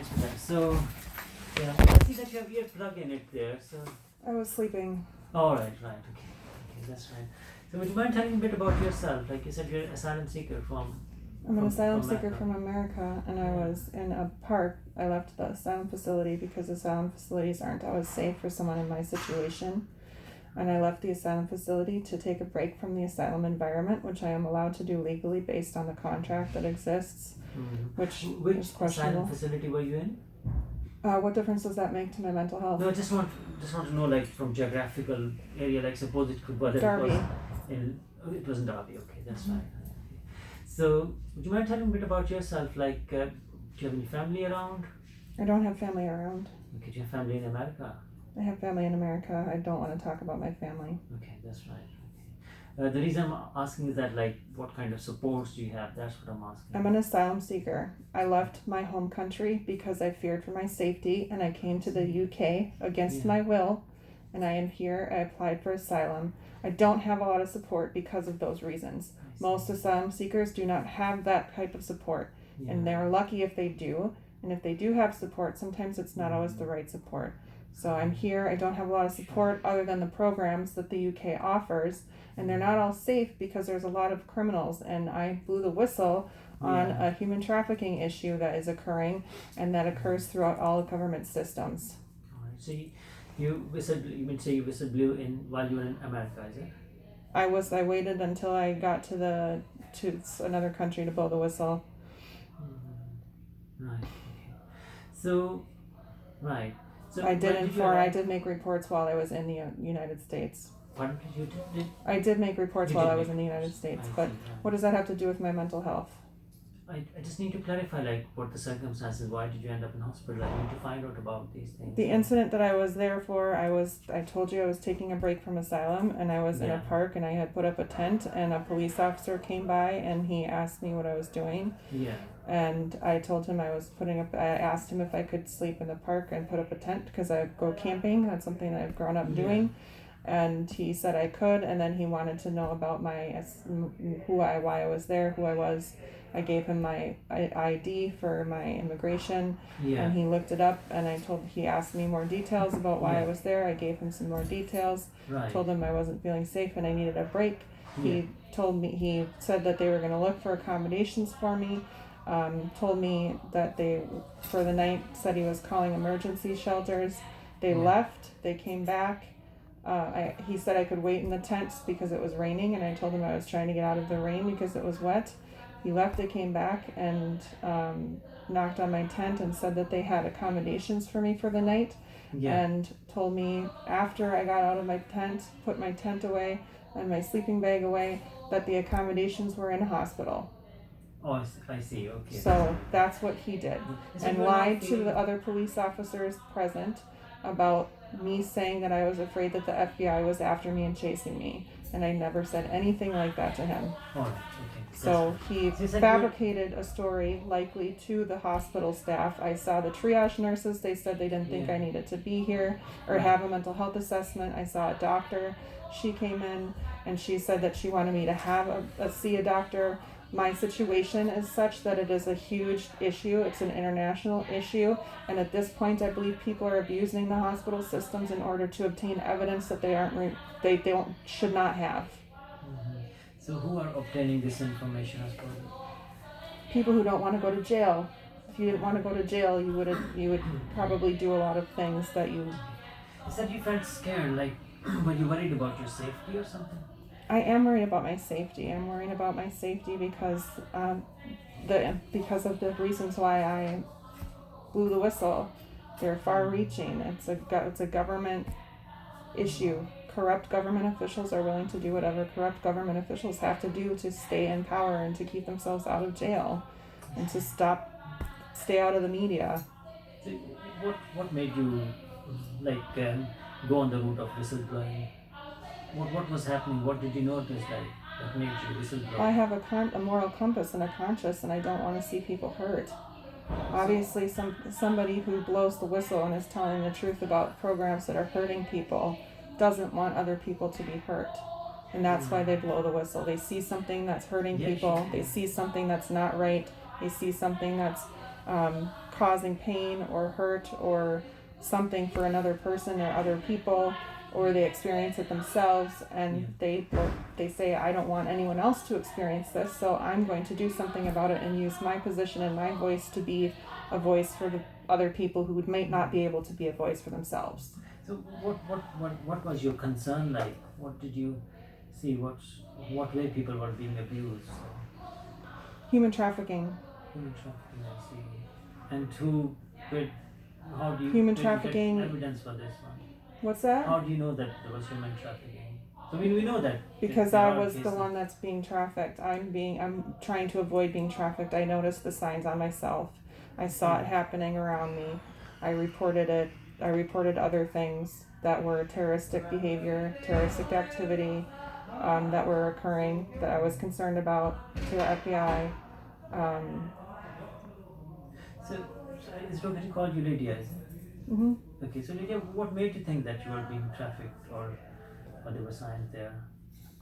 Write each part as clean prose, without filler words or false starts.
thanks for that. So, yeah, I see that you have your plug in it there. So, I was sleeping. all right, okay, that's right. So, would you mind telling me a bit about yourself? Like you said, you're an asylum seeker from. I'm an asylum seeker America. from America, and I Yeah. was in a park. I left the asylum facility because asylum facilities aren't always safe for someone in my situation. And I left the asylum facility to take a break from the asylum environment, which I am allowed to do legally based on the contract that exists, which Which is questionable. asylum facility were you in? What difference does that make to my mental health? No, I just want to know, like, from geographical area. Like, suppose it could whether Derby. it was in. Oh, it was in Derby. Okay, that's fine. So, would you mind telling me a bit about yourself? Like, do you have any family around? I don't have family around. Okay, do you have family in America? I have family in America. I don't want to talk about my family. Okay, that's right. Okay. The reason I'm asking is that, like, what kind of supports do you have? That's what I'm asking. I'm an asylum seeker. I left my home country because I feared for my safety, and I came to the UK against my will, and I am here. I applied for asylum. I don't have a lot of support because of those reasons. Most asylum seekers do not have that type of support, and they're lucky if they do. And if they do have support, sometimes it's not always the right support. So I'm here. I don't have a lot of support other than the programs that the UK offers, and they're not all safe because there's a lot of criminals, and I blew the whistle on a human trafficking issue that is occurring and that occurs throughout all government systems. Alright, so you whistle blew in while you were in America, is it? I waited until I got to another country to blow the whistle. Right. Okay. So, right. So I when I did make reports while I was in the United States. Pardon? You did? I did make reports You while did I was make in the United States, I but see, right. what does that have to do with my mental health? I just need to clarify, like, what the circumstances. Why did you end up in hospital? I need to find out about these things. The incident that I was there for, I told you I was taking a break from asylum, and I was in a Yeah. park, and I had put up a tent, and a police officer came by, and he asked me what I was doing, Yeah. and I told him I asked him if I could sleep in the park and put up a tent, because I go camping. That's something that I've grown up doing. And he said I could, and then he wanted to know about why I was there, who I was. I gave him my ID for my immigration, Yeah. and he looked it up, and he asked me more details about why I Yeah. was there. I gave him some more details, Right. told him I wasn't feeling safe and I needed a break. Yeah. He said that they were going to look for accommodations for me, told me that for the night, said he was calling emergency shelters. They left, they came back. He said I could wait in the tents because it was raining, and I told him I was trying to get out of the rain because it was wet. He left, they came back and knocked on my tent and said that they had accommodations for me for the night, and told me after I got out of my tent, put my tent away and my sleeping bag away, that the accommodations were in a hospital. Oh, I see. Okay. So that's what he did, and lied to the other police officers present about me saying that I was afraid that the FBI was after me and chasing me, and I never said anything like that to him. All right. Okay. So he So you said fabricated a story likely to the hospital staff. I saw the triage nurses. They said they didn't think I needed to be here or have a mental health assessment. I saw a doctor. She came in and she said that she wanted me to see a doctor. My situation is such that it is a huge issue. It's an international issue, and at this point, I believe people are abusing the hospital systems in order to obtain evidence that should not have. So who are obtaining this information as well? People who don't want to go to jail. If you didn't want to go to jail, you would probably do a lot of things that you. You said you felt scared, like, were you worried about your safety or something? I am worried about my safety. I'm worried about my safety because of the reasons why I blew the whistle. They're far-reaching. It's a government issue. Corrupt government officials are willing to do whatever corrupt government officials have to do to stay in power and to keep themselves out of jail and to stay out of the media. So what made you go on the route of whistleblowing? What was happening? What did you notice that made you whistleblow? I have a moral compass and a conscience, and I don't want to see people hurt. Obviously, somebody who blows the whistle and is telling the truth about programs that are hurting people doesn't want other people to be hurt. And that's why they blow the whistle. They see something that's hurting people. They see something that's not right. They see something that's causing pain or hurt or something for another person or other people, or they experience it themselves, and they say, I don't want anyone else to experience this, so I'm going to do something about it and use my position and my voice to be a voice for the other people who might not be able to be a voice for themselves. So what was your concern like? What did you see? What way people were being abused? Human trafficking. Human trafficking, I see. And where, how do you, Human where do you trafficking. get evidence for this one? What's that? How do you know that there was human trafficking? So we know that Because there I are was the cases. one that's being trafficked. I'm trying to avoid being trafficked. I noticed the signs on myself. I saw it happening around me. I reported it. I reported other things that were terroristic behavior, terroristic activity, that were occurring that I was concerned about to the FBI. So it's okay to call you Lydia, is it? hmm Okay, so Lydia, what made you think that you were being trafficked or there were signs there?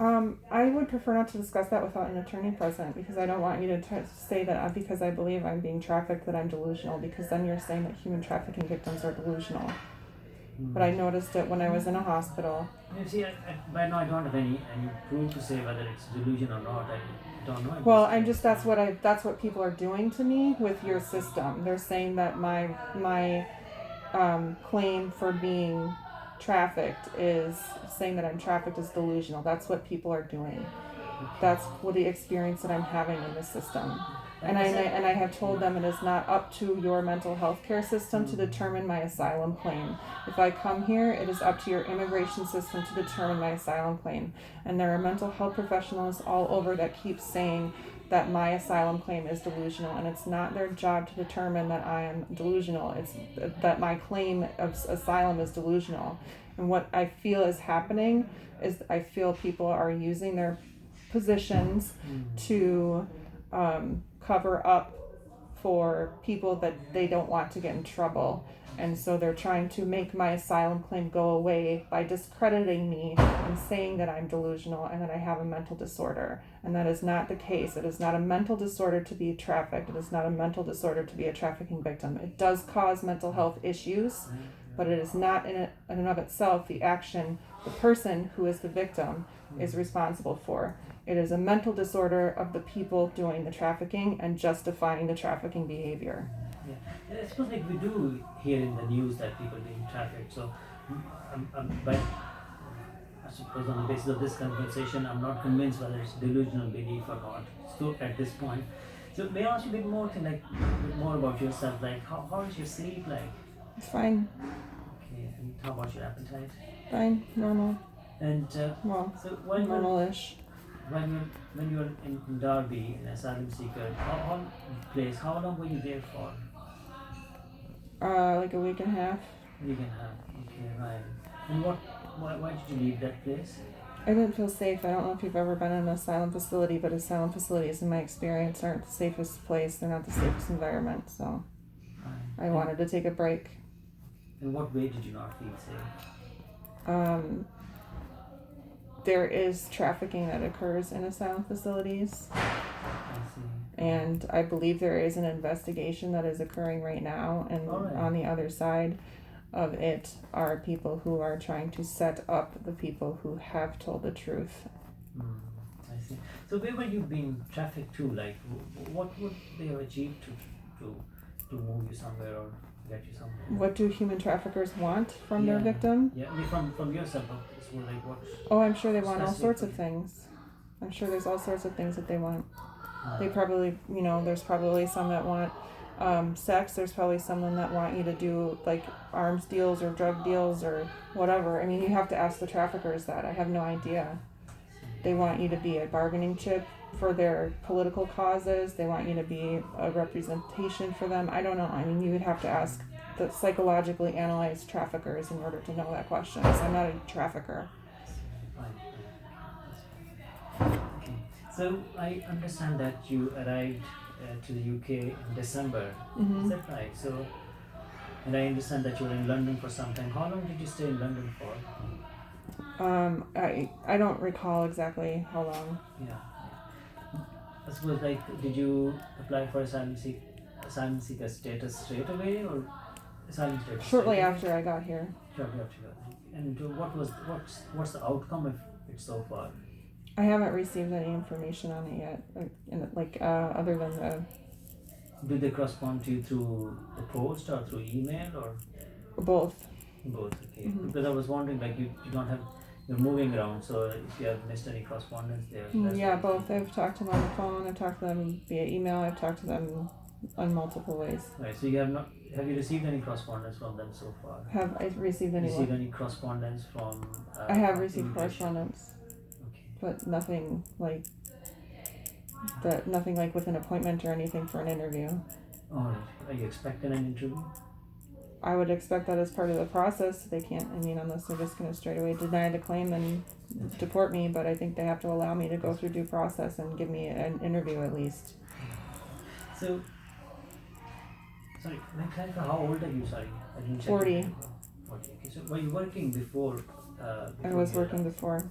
I would prefer not to discuss that without an attorney present, because I don't want you to say that because I believe I'm being trafficked that I'm delusional, because then you're saying that human trafficking victims are delusional. But I noticed it when I was in a hospital. You see, by now I don't have any proof to say whether it's delusion or not. I don't know. Well, that's what people are doing to me with your system. They're saying that my claim for being trafficked is saying that I'm trafficked is delusional. That's what people are doing. That's what the experience that I'm having in the system. And I have told them it is not up to your mental health care system to determine my asylum claim. If I come here, it is up to your immigration system to determine my asylum claim. And there are mental health professionals all over that keep saying that my asylum claim is delusional, and it's not their job to determine that I am delusional. It's that my claim of asylum is delusional. And what I feel is happening is I feel people are using their positions to cover up for people that they don't want to get in trouble. And so they're trying to make my asylum claim go away by discrediting me and saying that I'm delusional and that I have a mental disorder. And that is not the case. It is not a mental disorder to be trafficked. It is not a mental disorder to be a trafficking victim. It does cause mental health issues, but it is not in and of itself the action the person who is the victim is responsible for. It is a mental disorder of the people doing the trafficking and justifying the trafficking behavior. Yeah, I suppose like we do hear in the news that people being trafficked. So, but I suppose on the basis of this conversation, I'm not convinced whether it's delusional belief or not. So at this point, so may I ask you a bit more about yourself? Like how is your sleep like? It's fine. Okay, and how about your appetite? Fine. Normal. And Well, so when normal-ish. when you were in Derby, an asylum seeker, how long were you there for? Like a week and a half. Week and a half. Okay, right. And why did you leave that place? I didn't feel safe. I don't know if you've ever been in an asylum facility, but asylum facilities, in my experience, aren't the safest place. They're not the safest environment. So Right. I wanted to take a break. In what way did you not feel safe? There is trafficking that occurs in asylum facilities, I see. and I believe there is an investigation that is occurring right now, and Alright. on the other side of it are people who are trying to set up the people who have told the truth. I see. So where were you being trafficked to? Like, what would they have achieved to move you somewhere or get you somewhere? What do human traffickers want from their Yeah. victim? Yeah, I mean, from yourself. So like what? Oh, I'm sure they want all Specific sorts of thing. things. I'm sure there's all sorts of things that they want. Uh, They probably, there's probably some that want sex. There's probably someone that want you to do like arms deals or drug deals or whatever. I mean, you have to ask the traffickers that. I have no idea. They want you to be a bargaining chip for their political causes. They want you to be a representation for them. I don't know. I mean, you would have to ask the psychologically analyzed traffickers in order to know that question. So I'm not a trafficker. Right. Okay. So I understand that you arrived to the UK in December. Is that right? So, and I understand that you were in London for some time. How long did you stay in London for? I don't recall exactly how long. Yeah. I suppose like, did you apply for asylum asylum seeker status straight away, or asylum status? Shortly straight away? after I got here. Shortly after. And what's the outcome of it so far? I haven't received any information on it yet, other than the Do they correspond to you through the post or through email or both. both? Okay. Mhm. Because I was wondering, like you don't have, you're moving around, so if you have missed any correspondence there. that's Yeah, what- both. I've talked to them on the phone. I've talked to them via email. I've talked to them on multiple ways. Right. So you have you received any correspondence from them so far? Have I received any? Received any correspondence from? I have received immigration? correspondence, Okay. but nothing like that. Nothing like with an appointment or anything for an interview. All right. Are you expecting an interview? I would expect that as part of the process. They can't. I mean, unless they're just going to straight away deny the claim and deport me. But I think they have to allow me to go through due process and give me an interview at least. So, sorry, can I clarify how old are you? Sorry, I didn't check. 40. your name. 40. Okay. So were you working before? I was working before.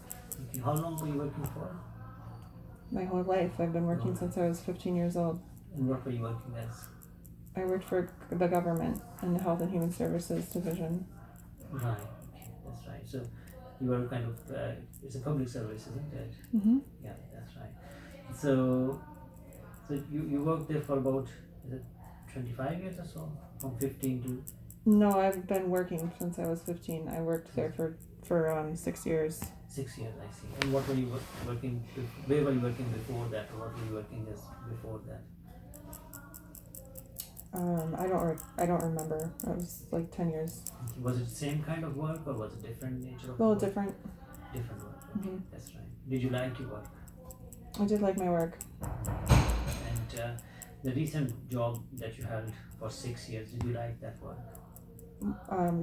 Okay. How long were you working for? My whole life. I've been working since I was 15 years old. And what were you working as? I worked for the government in the Health and Human Services Division. Right. Okay. That's right. So you were kind of it's a public service, isn't it? Mm-hmm. Yeah, that's right. So you worked there for about, is it 25 years or so? From 15 to No, I've been working since I was 15. I worked there for 6 years. 6 years, I see. And what were you working? Where were you working before that, or what were you working as before that? I don't remember. It was like 10 years. Was it the same kind of work, or was it different nature of A little work? different. Different work. Mhm. That's right. Did you like your work? I did like my work. And the recent job that you held for 6 years, did you like that work?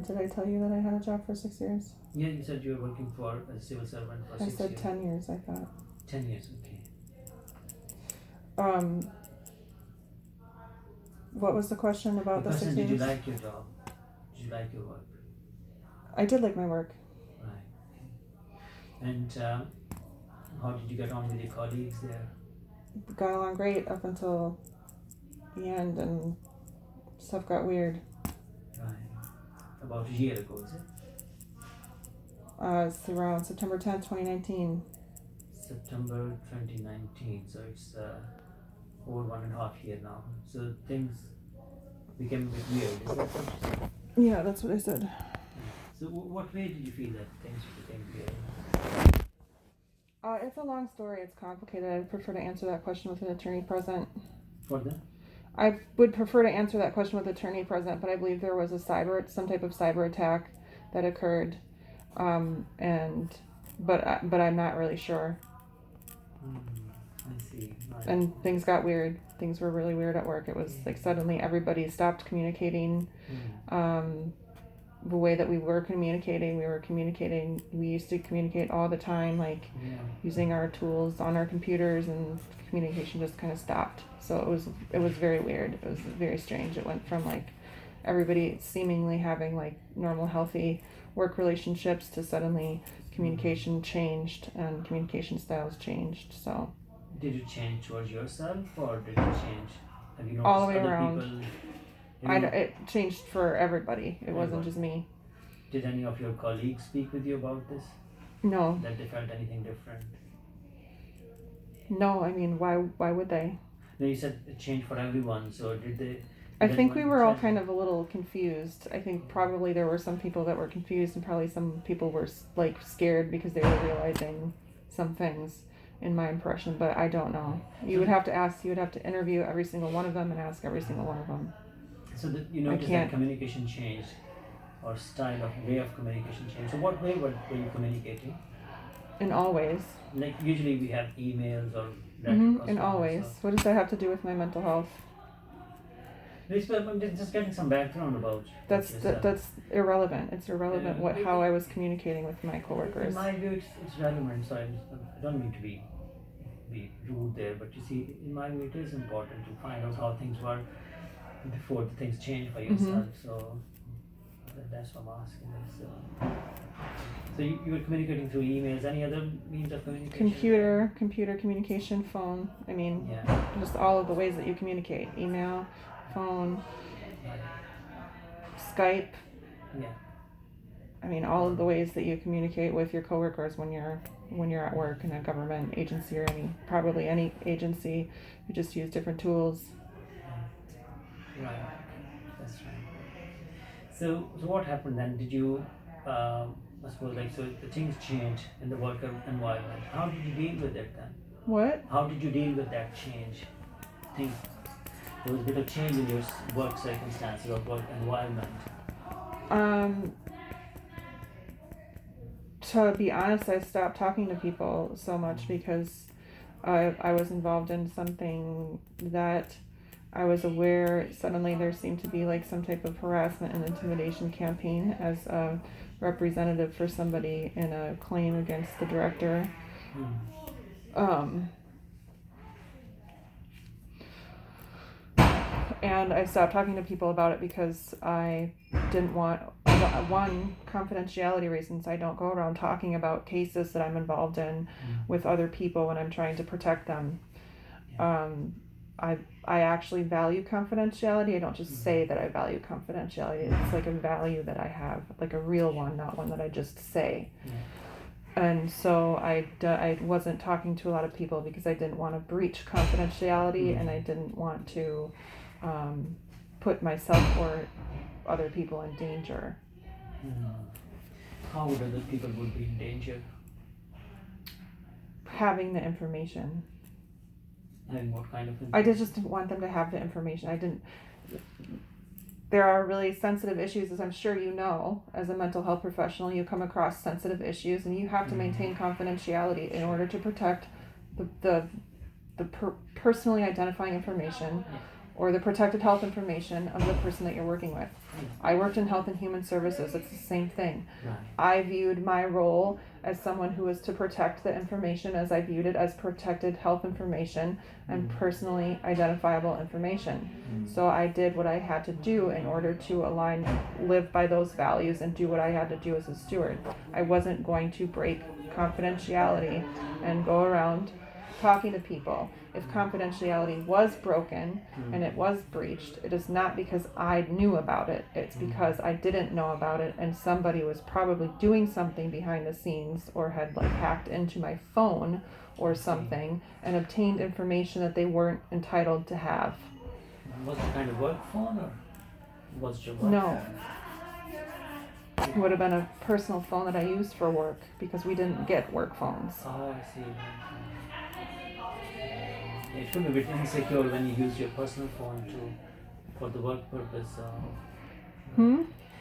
Did I tell you that I had a job for 6 years? Yeah, you said you were working for as a civil servant for I 6 said years. 10 years, I thought. 10 years, okay. What was the question about the 6 Did you years? like your job? Did you like your work? I did like my work. Right. Okay. And how did you get on with your colleagues there? Got along great up until the end, and stuff got weird. Right. About a year ago, is it? It's around September 10th, 2019. September 2019. So it's over 1.5 years now. So things became a bit weird, is that what you said? Yeah, that's what I said. So what way did you feel that things became weird? It's a long story. It's complicated. I'd prefer to answer that question with an attorney present. For them? I would prefer to answer that question with attorney present, but I believe there was some type of cyber attack that occurred, but I'm not really sure. I see. Right. And things got weird. Things were really weird at work. It was like suddenly everybody stopped communicating. The way that we were communicating, we used to communicate all the time, like Yeah. using our tools on our computers, and communication just kind of stopped. So it was very weird. It was very strange. It went from like everybody seemingly having like normal, healthy work relationships to suddenly communication changed and communication styles changed. So Did you change towards yourself, or did you change? Have you noticed all the way other around. people? It changed for everybody. It wasn't Everybody. just me. Did any of your colleagues speak with you about this? No, That they felt anything different? no. I mean, why would they? No, you said it changed for everyone. So did they? I did think we anyone were all tell kind you? of a little confused. I think probably there were some people that were confused, and probably some people were like scared because they were realizing some things, in my impression. But I don't know. You would have to interview every single one of them and ask every single one of them. So that you noticed that can't- communication changed, or style of way of communication changed. So what way were you communicating? In all ways. Like usually we have emails or letter In all correspondence, ways. so- What does that have to do with my mental health? I'm just getting some background about. That's yourself. that's irrelevant. It's irrelevant Yeah. how I was communicating with my In coworkers. my view, it's relevant. So I don't mean to be rude there, but you see, in my view, it is important to find out how things were before the things change for yourself. So that's what I'm asking. So you were communicating through emails. Any other means of communication? Computer communication, phone. I mean, Yeah. just all of the ways that you communicate. Email, phone, Skype. Yeah. I mean, all of the ways that you communicate with your coworkers when you're at work in a government agency or probably any agency, you just use different tools. Right. That's right. So what happened then? Did you, I suppose, like, so the things changed in the work environment. How did you deal with it then? What? How did you deal with that change? Things, there was a bit of change in your work circumstances or work environment. To be honest, I stopped talking to people so much because I was involved in something that I was aware suddenly there seemed to be like some type of harassment and intimidation campaign as a representative for somebody in a claim against the director. And I stopped talking to people about it because I didn't want, one, confidentiality reasons. I don't go around talking about cases that I'm involved in with other people when I'm trying to protect them. I actually value confidentiality. I don't just say that I value confidentiality. It's like a value that I have, like a real one, not one that I just say. And so I wasn't talking to a lot of people because I didn't want to breach confidentiality and I didn't want to put myself or other people in danger. How would other people would be in danger? Having the information. And what kind of information? I just didn't want them to have the information. There are really sensitive issues, as I'm sure you know, as a mental health professional, you come across sensitive issues and you have to maintain confidentiality in order to protect the personally identifying information or the protected health information of the person that you're working with. I worked in health and human services. It's the same thing. I viewed my role as someone who was to protect the information as I viewed it as protected health information and personally identifiable information. So I did what I had to do in order to live by those values and do what I had to do as a steward. I wasn't going to break confidentiality and go around talking to people. If confidentiality was broken and it was breached, it is not because I knew about it. It's because I didn't know about it and somebody was probably doing something behind the scenes or had like hacked into my phone or something and obtained information that they weren't entitled to have. Was it kind of work phone or was it your work No. phone? It would have been a personal phone that I used for work because we didn't get work phones. Oh, I see. It could be a bit insecure when you use your personal phone for the work purpose.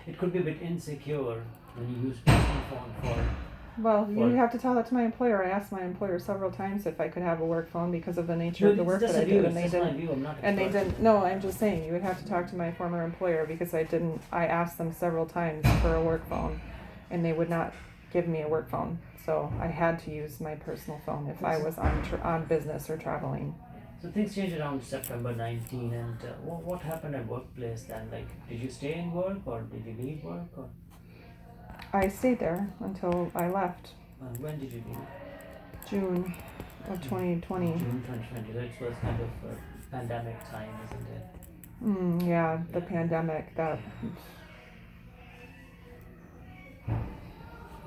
It could be a bit insecure when you use personal phone for. Well, you have to tell that to my employer. I asked my employer several times if I could have a work phone because of the nature of the work that I did, and they didn't. And they didn't. No, I'm just saying you would have to talk to my former employer because I didn't. I asked them several times for a work phone, and they would not give me a work phone. So I had to use my personal phone if I was on business or traveling. So things changed around September 19, and what happened at workplace then? Like, did you stay in work or did you leave work? Or? I stayed there until I left. When did you leave? June of 2020. June 2020. That was kind of a pandemic time, isn't it? Yeah, the pandemic. That.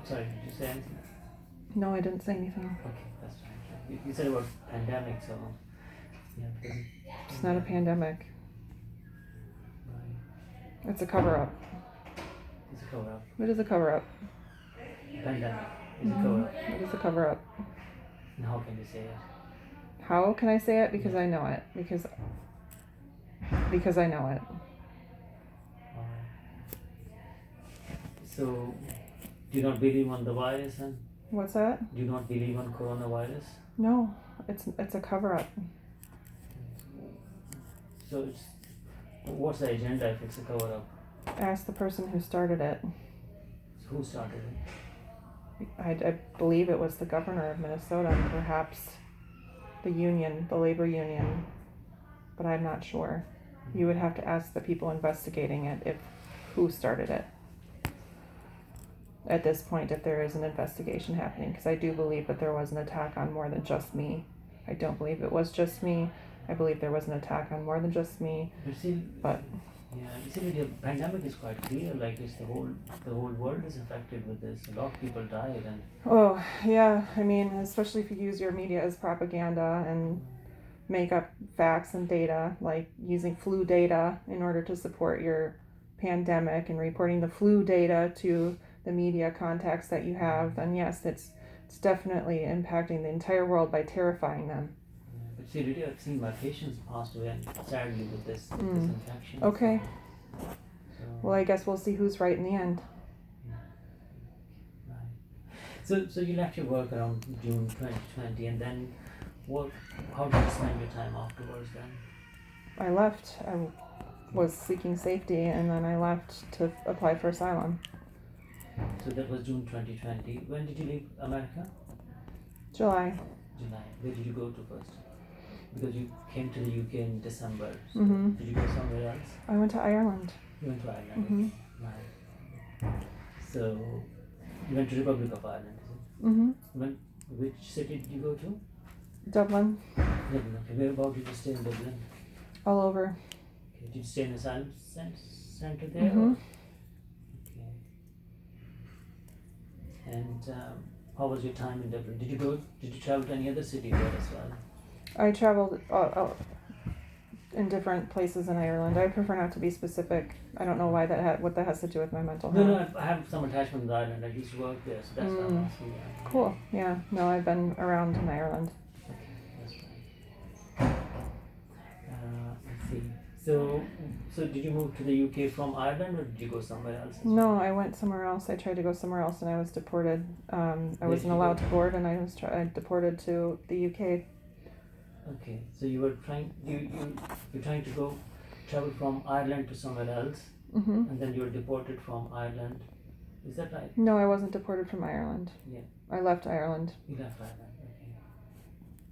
Sorry, did you say anything? No, I didn't say anything. Okay, that's fine. You said about pandemic, so yeah. It's not a pandemic. Right. It's a cover-up. It's a cover-up. It is a cover-up. Pandemic is a cover-up. It is a cover-up. And how can you say it? How can I say it? Because I know it. Because I know it. So, do you not believe on the virus then? What's that? Do you not believe on coronavirus? No, it's a cover-up. So what's the agenda if it's a cover-up? Ask the person who started it. So who started it? I believe it was the governor of Minnesota and perhaps the union, the labor union, but I'm not sure. You would have to ask the people investigating it who started it. At this point, if there is an investigation happening, because I do believe that there was an attack on more than just me. I don't believe it was just me. I believe there was an attack on more than just me, But see, but yeah, you see, the pandemic is quite clear. Like, it's the whole world is affected with this. A lot of people died, and oh, yeah, I mean, especially if you use your media as propaganda and make up facts and data, like using flu data in order to support your pandemic and reporting the flu data to the media contacts that you have, then yes, it's definitely impacting the entire world by terrifying them. but see, really, I've seen my patients passed away, and sadly with this infection. Okay. So, Well, I guess we'll see who's right in the end. right. So you left your work around June 2020, and then how did you spend your time afterwards then? I left. I was seeking safety, and then I left to apply for asylum. So that was June 2020. When did you leave America? July. July. Where did you go to first? Because you came to the UK in December. So Did you go somewhere else? I went to Ireland. You went to Ireland. Right. So you went to Republic of Ireland, is it? Which city did you go to? Dublin. Dublin. Okay. Whereabout did you stay in Dublin? All over. Okay. Did you stay in the asylum center there? Okay. And how was your time in Dublin? Did you travel to any other city there as well? I traveled in different places in Ireland. I prefer not to be specific. I don't know why what that has to do with my mental health. No, I have some attachment to Ireland. I used to work there, so that's why I'm asking you. Cool. Yeah. No, I've been around in Ireland. Okay, that's fine. I see. So did you move to the UK from Ireland, or did you go somewhere else? No, I went somewhere else. I tried to go somewhere else, and I was deported. I wasn't allowed to board, and I was deported to the UK. Okay, so you were trying you're trying to travel from Ireland to somewhere else, and then you were deported from Ireland. Is that right? No, I wasn't deported from Ireland. Yeah. I left Ireland. You left Ireland. Okay.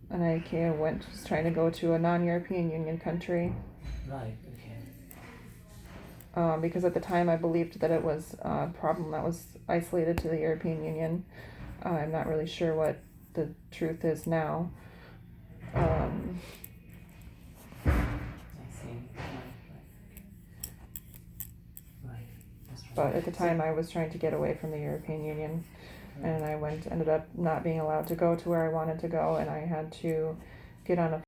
And I was trying to go to a non-European Union country. Right. Okay. Because at the time I believed that it was a problem that was isolated to the European Union. I'm not really sure what the truth is now. I see. Right. That's right. But at the time I was trying to get away from the European Union, and I ended up not being allowed to go to where I wanted to go, and I had to get on a